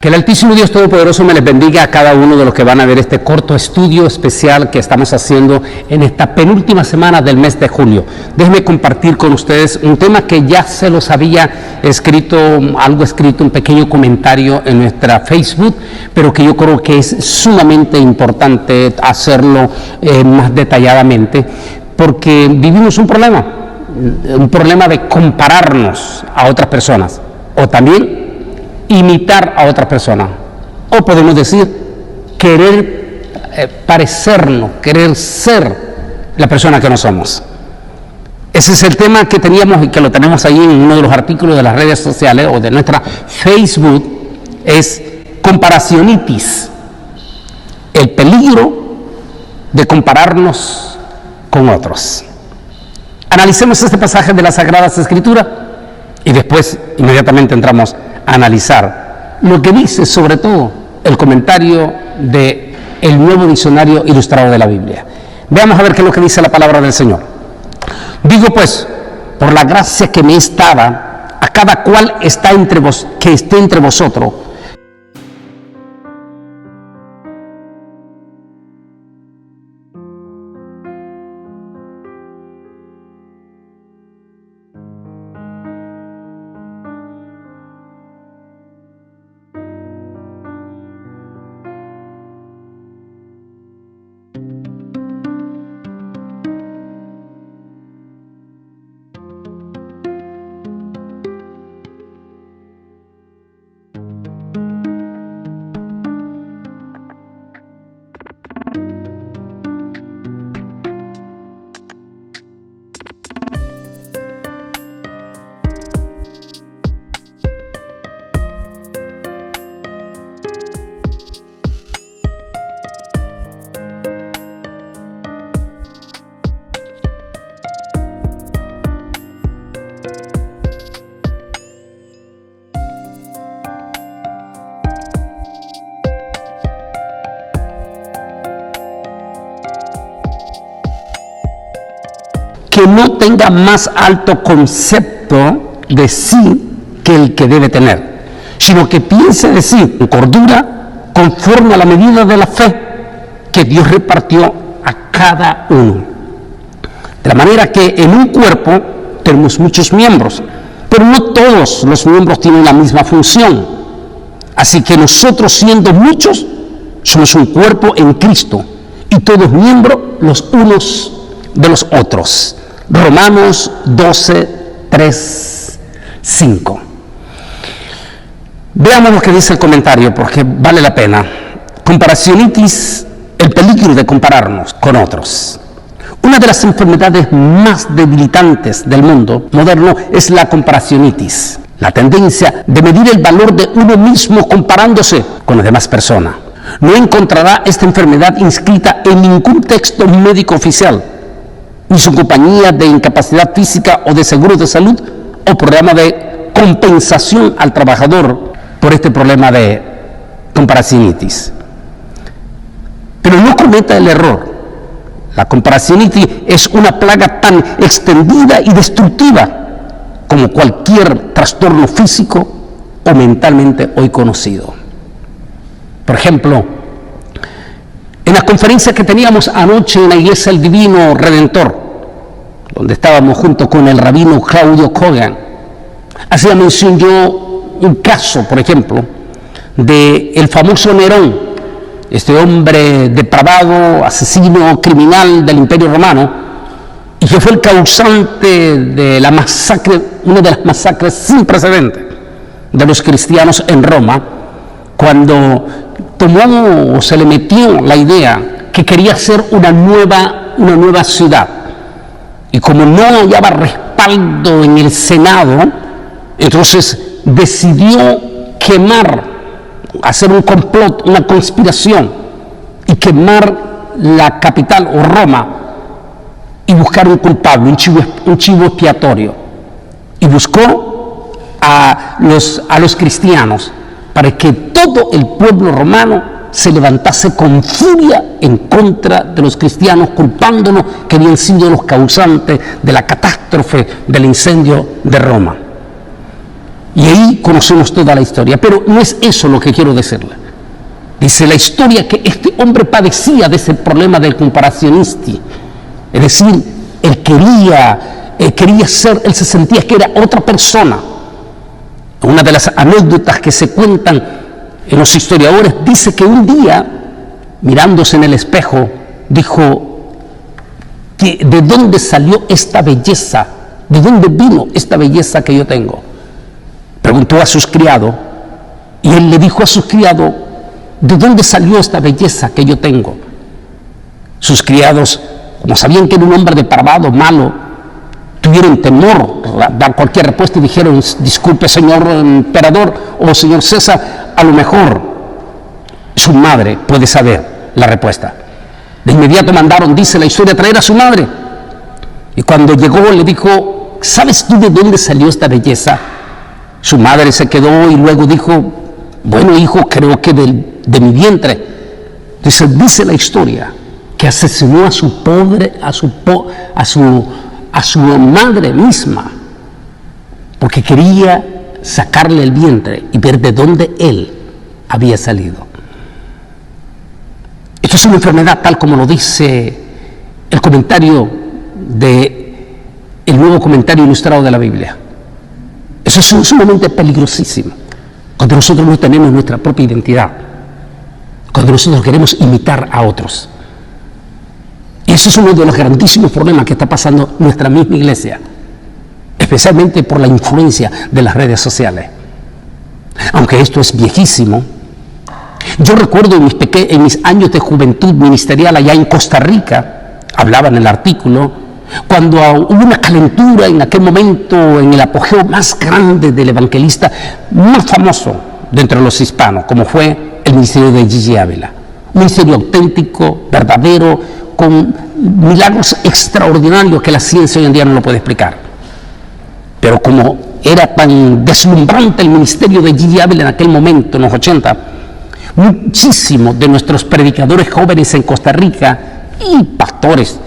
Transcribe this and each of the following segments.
Que el Altísimo Dios Todopoderoso me les bendiga a cada uno de los que van a ver este corto estudio especial que estamos haciendo en esta penúltima semana del mes de julio. Déjenme compartir con ustedes un tema que ya se los había escrito, un pequeño comentario en nuestra Facebook, pero que yo creo que es sumamente importante hacerlo más detalladamente, porque vivimos un problema de compararnos a otras personas, o también imitar a otras personas, o podemos decir querer parecernos, querer ser la persona que no somos. Ese es el tema que teníamos y que lo tenemos ahí en uno de los artículos de las redes sociales o de nuestra Facebook, es comparacionitis, el peligro de compararnos con otros. Analicemos este pasaje de las Sagradas Escrituras y después inmediatamente entramos a analizar lo que dice sobre todo el comentario de el Nuevo Diccionario Ilustrado de la Biblia. Veamos a ver qué es lo que dice la palabra del Señor. Digo pues, por la gracia que me es dada, a cada cual que esté entre vosotros, que no tenga más alto concepto de sí que el que debe tener, sino que piense de sí en cordura, conforme a la medida de la fe que Dios repartió a cada uno. De la manera que en un cuerpo tenemos muchos miembros, pero no todos los miembros tienen la misma función. Así que nosotros, siendo muchos, somos un cuerpo en Cristo, y todos miembros los unos de los otros. Romanos 12, 3, 5. Veamos lo que dice el comentario, porque vale la pena. Comparacionitis, el peligro de compararnos con otros. Una de las enfermedades más debilitantes del mundo moderno es la comparacionitis, la tendencia de medir el valor de uno mismo comparándose con las demás personas. No encontrará esta enfermedad inscrita en ningún texto médico oficial, ni su compañía de incapacidad física o de seguro de salud o programa de compensación al trabajador por este problema de comparacionitis. Pero no cometa el error. La comparacionitis es una plaga tan extendida y destructiva como cualquier trastorno físico o mentalmente hoy conocido. Por ejemplo, en la conferencia que teníamos anoche en la Iglesia del Divino Redentor, donde estábamos junto con el rabino Claudio Kogan, hacía mención yo un caso, por ejemplo, de el famoso Nerón, este hombre depravado, asesino, criminal del Imperio Romano, y que fue el causante de la masacre, una de las masacres sin precedentes de los cristianos en Roma, cuando tomó o se le metió la idea que quería hacer una nueva ciudad, y como no hallaba respaldo en el Senado, entonces decidió hacer un complot, una conspiración, y quemar la capital o Roma y buscar un culpable, un chivo expiatorio, y buscó a los cristianos para que todo el pueblo romano se levantase con furia en contra de los cristianos, culpándolos que habían sido los causantes de la catástrofe del incendio de Roma. Y ahí conocemos toda la historia, pero no es eso lo que quiero decirle. Dice la historia que este hombre padecía de ese problema del comparacionismo, es decir, él se sentía que era otra persona. Una de las anécdotas que se cuentan en los historiadores dice que un día, mirándose en el espejo, dijo que ¿de dónde salió esta belleza? ¿De dónde vino esta belleza que yo tengo? Preguntó a sus criados y él le dijo a sus criados: ¿de dónde salió esta belleza que yo tengo? Sus criados, como sabían que era un hombre depravado, malo, tuvieron temor a dar cualquier respuesta y dijeron: disculpe, señor emperador o señor César, a lo mejor su madre puede saber la respuesta. De inmediato mandaron, dice la historia, a traer a su madre. Y cuando llegó le dijo: ¿sabes tú de dónde salió esta belleza? Su madre se quedó y luego dijo: bueno, hijo, creo que de mi vientre. Entonces dice la historia que asesinó a su madre misma, porque quería sacarle el vientre y ver de dónde él había salido. Esto es una enfermedad tal como lo dice el comentario el nuevo comentario ilustrado de la Biblia. Eso es sumamente peligrosísimo. Cuando nosotros no tenemos nuestra propia identidad, cuando nosotros queremos imitar a otros. Y eso es uno de los grandísimos problemas que está pasando en nuestra misma iglesia, especialmente por la influencia de las redes sociales. Aunque esto es viejísimo, yo recuerdo en mis años de juventud ministerial allá en Costa Rica, hablaba en el artículo, cuando hubo una calentura en aquel momento, en el apogeo más grande del evangelista más famoso de entre los hispanos, como fue el ministerio de Gigi Ávila. Un ministerio auténtico, verdadero, con milagros extraordinarios que la ciencia hoy en día no lo puede explicar. Pero como era tan deslumbrante el ministerio de Gigi Ávila en aquel momento, en los 80, muchísimos de nuestros predicadores jóvenes en Costa Rica y pastores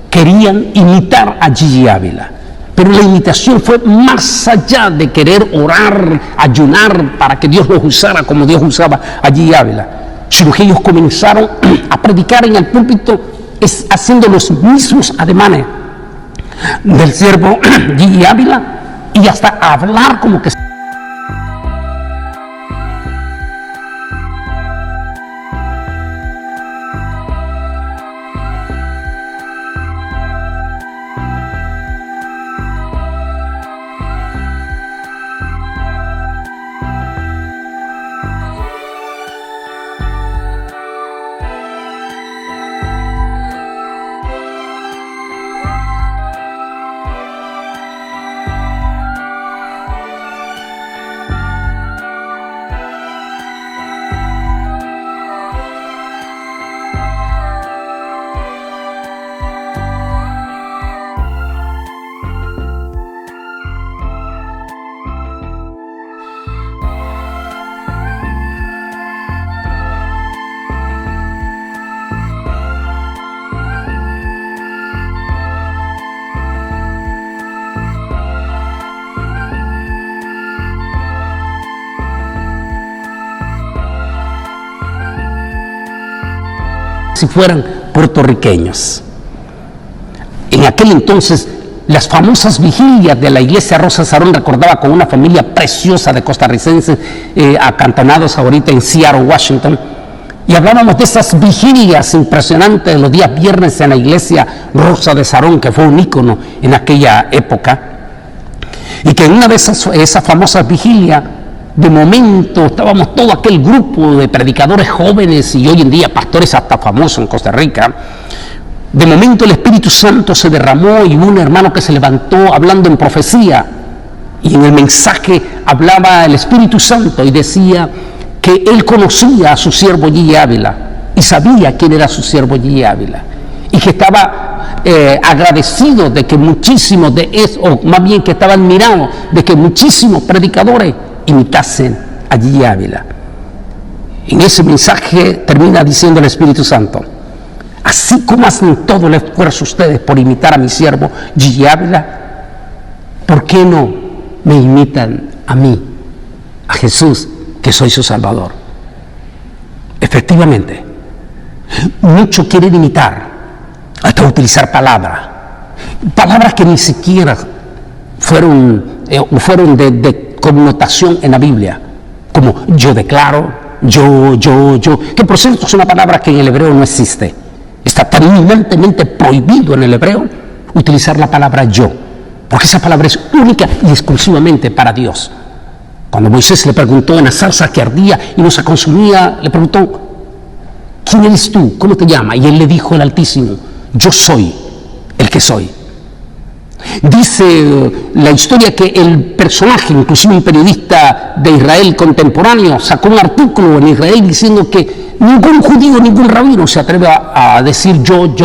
querían imitar a Gigi Ávila. Pero la imitación fue más allá de querer orar, ayunar para que Dios los usara como Dios usaba a Gigi Ávila, sino que ellos comenzaron a predicar en el púlpito haciendo los mismos ademanes del siervo Gigi Ávila y hasta hablar como que si fueran puertorriqueños. En aquel entonces, las famosas vigilias de la iglesia Rosa Sarón, recordaba con una familia preciosa de costarricenses acantonados ahorita en Seattle, Washington, y hablábamos de esas vigilias impresionantes de los días viernes en la iglesia Rosa de Sarón, que fue un ícono en aquella época, y que en una de esas famosas vigilias, de momento estábamos todo aquel grupo de predicadores jóvenes y hoy en día pastores hasta famosos en Costa Rica. De momento el Espíritu Santo se derramó y hubo un hermano que se levantó hablando en profecía, y en el mensaje hablaba el Espíritu Santo y decía que él conocía a su siervo Gigi Ávila y sabía quién era su siervo Gigi Ávila, y que estaba agradecido de que muchísimos de eso, o más bien que estaba admirado de que muchísimos predicadores imitasen a Gigi Ávila. En ese mensaje termina diciendo el Espíritu Santo: así como hacen todo el esfuerzo ustedes por imitar a mi siervo Gigi Ávila, ¿por qué no me imitan a mí Jesús que soy su Salvador. Efectivamente, muchos quieren imitar, hasta utilizar palabras que ni siquiera fueron de connotación en la Biblia, como yo declaro, yo, que por cierto es una palabra que en el hebreo no existe. Está terminantemente prohibido en el hebreo utilizar la palabra yo, porque esa palabra es única y exclusivamente para Dios. Cuando Moisés le preguntó en la salsa que ardía y no se consumía, le preguntó, ¿quién eres tú? ¿Cómo te llamas? Y él le dijo, el Altísimo, yo soy el que soy. Dice la historia que el personaje, inclusive un periodista de Israel contemporáneo, sacó un artículo en Israel diciendo que ningún judío, ningún rabino se atreve a decir yo,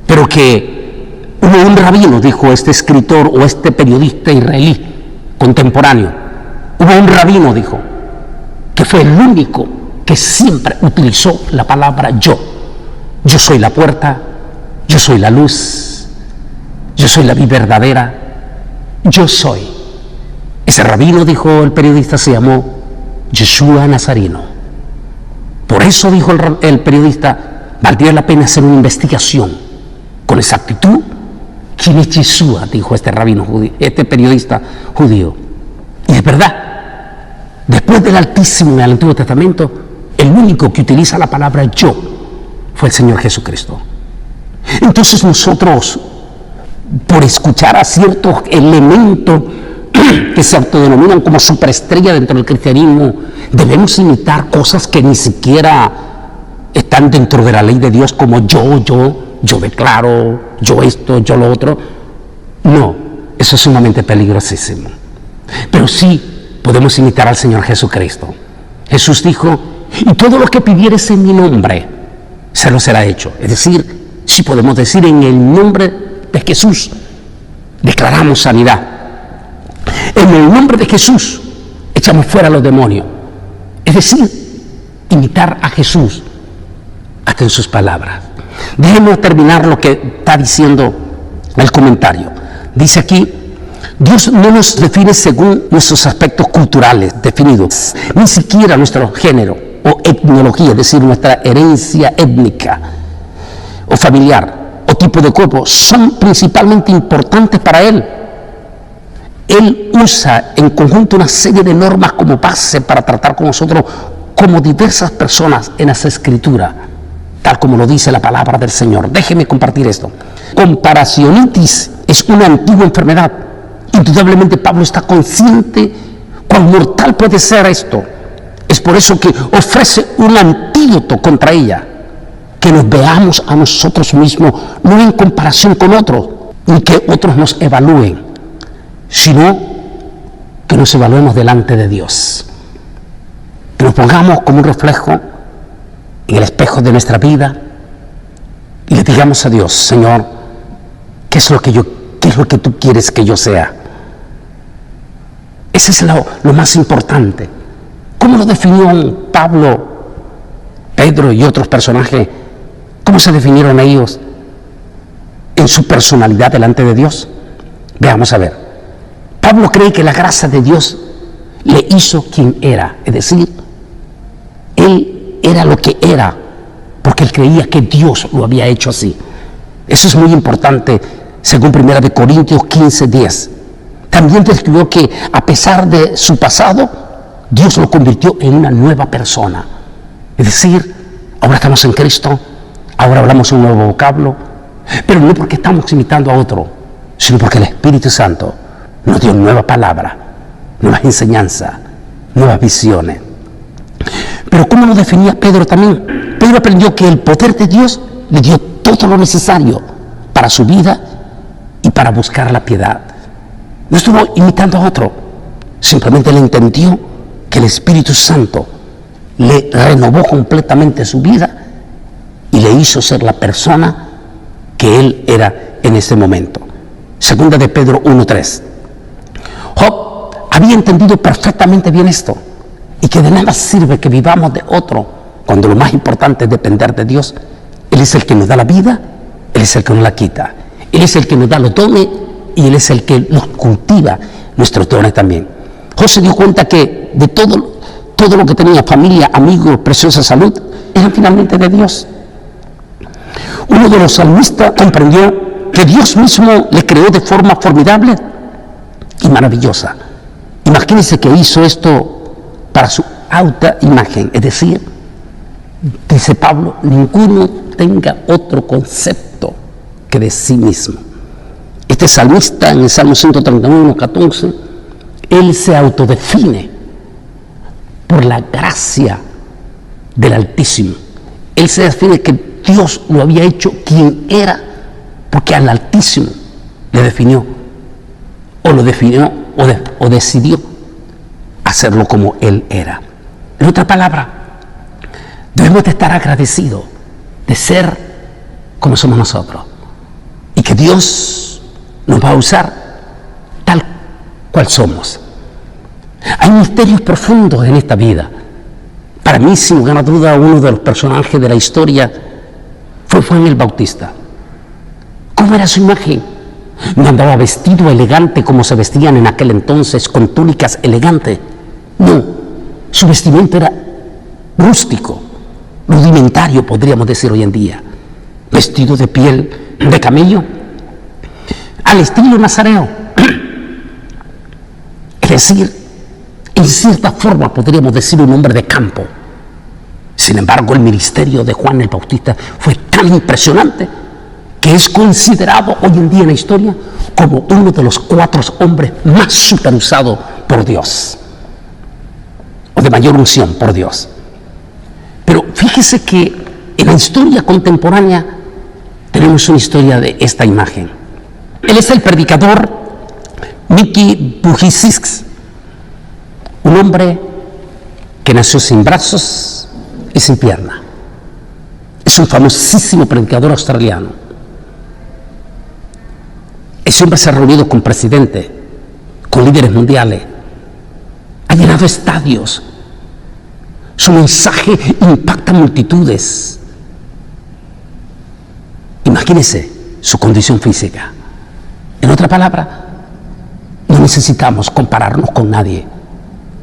pero que hubo un rabino, dijo este escritor o este periodista israelí contemporáneo, hubo un rabino, dijo, que fue el único que siempre utilizó la palabra yo. Yo soy la puerta, yo soy la luz, yo soy la vida verdadera, yo soy. Ese rabino, dijo el periodista, se llamó Yeshua Nazareno. Por eso, dijo el periodista, valdría la pena hacer una investigación con exactitud. ¿Quién es Yeshua?, dijo este rabino judío, este periodista judío. Y es verdad, después del Altísimo en el Antiguo Testamento, el único que utiliza la palabra yo fue el Señor Jesucristo. Entonces nosotros, por escuchar a ciertos elementos que se autodenominan como superestrella dentro del cristianismo, debemos imitar cosas que ni siquiera están dentro de la ley de Dios, como yo declaro, yo esto, yo lo otro. No, eso es sumamente peligrosísimo. Pero sí podemos imitar al Señor Jesucristo. Jesús dijo, y todo lo que pidieres en mi nombre, se lo será hecho. Es decir, si podemos decir en el nombre de Jesús, declaramos sanidad. En el nombre de Jesús, echamos fuera a los demonios. Es decir, imitar a Jesús hasta en sus palabras. Déjenme terminar lo que está diciendo el comentario. Dice aquí, Dios no nos define según nuestros aspectos culturales definidos, ni siquiera nuestro género o etnología, es decir, nuestra herencia étnica o familiar o tipo de cuerpo, son principalmente importantes para Él. Él usa en conjunto una serie de normas como base para tratar con nosotros como diversas personas en las Escrituras, tal como lo dice la palabra del Señor. Déjeme compartir esto. Comparacionitis es una antigua enfermedad. Indudablemente Pablo está consciente cuán mortal puede ser esto. Es por eso que ofrece un antídoto contra ella. Que nos veamos a nosotros mismos, no en comparación con otros, ni que otros nos evalúen, sino que nos evaluemos delante de Dios. Que nos pongamos como un reflejo en el espejo de nuestra vida y le digamos a Dios, Señor, ¿qué es lo que tú quieres que yo sea? Ese es lo más importante. ¿Cómo lo definió Pablo, Pedro y otros personajes? ¿Cómo se definieron ellos en su personalidad delante de Dios? Veamos a ver. Pablo cree que la gracia de Dios le hizo quien era, es decir, él era lo que era, porque él creía que Dios lo había hecho así. Eso es muy importante, según 1 Corintios 15:10. También describió que a pesar de su pasado, Dios lo convirtió en una nueva persona. Es decir, ahora estamos en Cristo, ahora hablamos un nuevo vocablo, pero no porque estamos imitando a otro, sino porque el Espíritu Santo nos dio nueva palabra, nuevas enseñanzas, nuevas visiones. Pero ¿cómo lo definía Pedro también? Pedro aprendió que el poder de Dios le dio todo lo necesario para su vida y para buscar la piedad. No estuvo imitando a otro, simplemente le entendió que el Espíritu Santo le renovó completamente su vida y le hizo ser la persona que él era en ese momento. Segunda de Pedro 1:3. Job había entendido perfectamente bien esto, y que de nada sirve que vivamos de otro cuando lo más importante es depender de Dios. Él es el que nos da la vida, Él es el que nos la quita, Él es el que nos da los dones y Él es el que nos cultiva nuestros dones también. José dio cuenta que de todo lo que tenía, familia, amigos, preciosa salud, eran finalmente de Dios. Uno de los salmistas comprendió que Dios mismo le creó de forma formidable y maravillosa. Imagínense que hizo esto para su alta imagen, es decir, dice Pablo, ninguno tenga otro concepto que de sí mismo. Este salmista en el Salmo 131, 14, él se autodefine por la gracia del Altísimo. Él se define que Dios lo había hecho quien era, porque al Altísimo le definió, o decidió hacerlo como Él era. En otra palabra, debemos de estar agradecidos de ser como somos nosotros y que Dios nos va a usar tal cual somos. Hay misterios profundos en esta vida. Para mí, sin lugar a duda, uno de los personajes de la historia fue Juan el Bautista. ¿Cómo era su imagen? No andaba vestido elegante como se vestían en aquel entonces, con túnicas elegantes. No, su vestimenta era rústico, rudimentario, podríamos decir hoy en día. Vestido de piel de camello, al estilo nazareo. Es decir, en cierta forma podríamos decir un hombre de campo. Sin embargo, el ministerio de Juan el Bautista fue tan impresionante que es considerado hoy en día en la historia como uno de los 4 hombres más superusados por Dios, o de mayor unción por Dios. Pero fíjese que en la historia contemporánea tenemos una historia de esta imagen. Él es el predicador Miki Vujicic, un hombre que nació sin brazos y sin pierna. Es un famosísimo predicador australiano. Ese hombre se ha reunido con presidentes, con líderes mundiales, ha llenado estadios. Su mensaje impacta multitudes. Imagínense su condición física. En otra palabra, no necesitamos compararnos con nadie.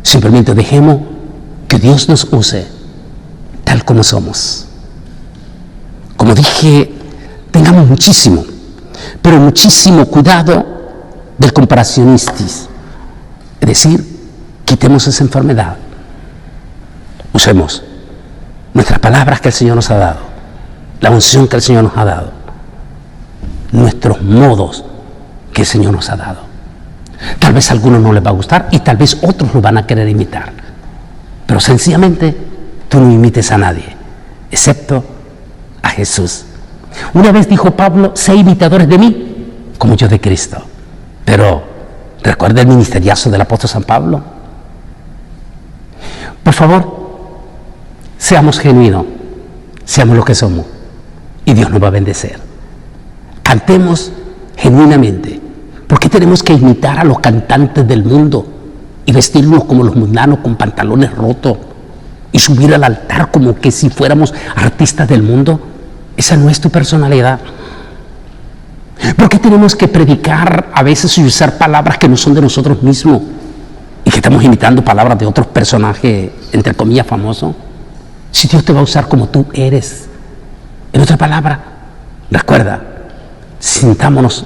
Simplemente dejemos que Dios nos use tal como somos. Como dije, tengamos muchísimo, pero muchísimo cuidado del comparacionistis. Es decir, quitemos esa enfermedad. Usemos nuestras palabras que el Señor nos ha dado, la unción que el Señor nos ha dado, nuestros modos que el Señor nos ha dado. Tal vez a algunos no les va a gustar y tal vez otros lo van a querer imitar. Pero sencillamente tú no imites a nadie, excepto a Jesús. Una vez dijo Pablo, sé imitadores de mí, como yo de Cristo. Pero, ¿recuerda el ministeriazo del apóstol San Pablo? Por favor, seamos genuinos, seamos lo que somos, y Dios nos va a bendecir. Cantemos genuinamente. ¿Por qué tenemos que imitar a los cantantes del mundo y vestirnos como los mundanos con pantalones rotos y subir al altar como que si fuéramos artistas del mundo? Esa no es tu personalidad. ¿Por qué tenemos que predicar a veces y usar palabras que no son de nosotros mismos y que estamos imitando palabras de otros personajes, entre comillas, famosos? Si Dios te va a usar como tú eres. En otra palabra, recuerda, sintámonos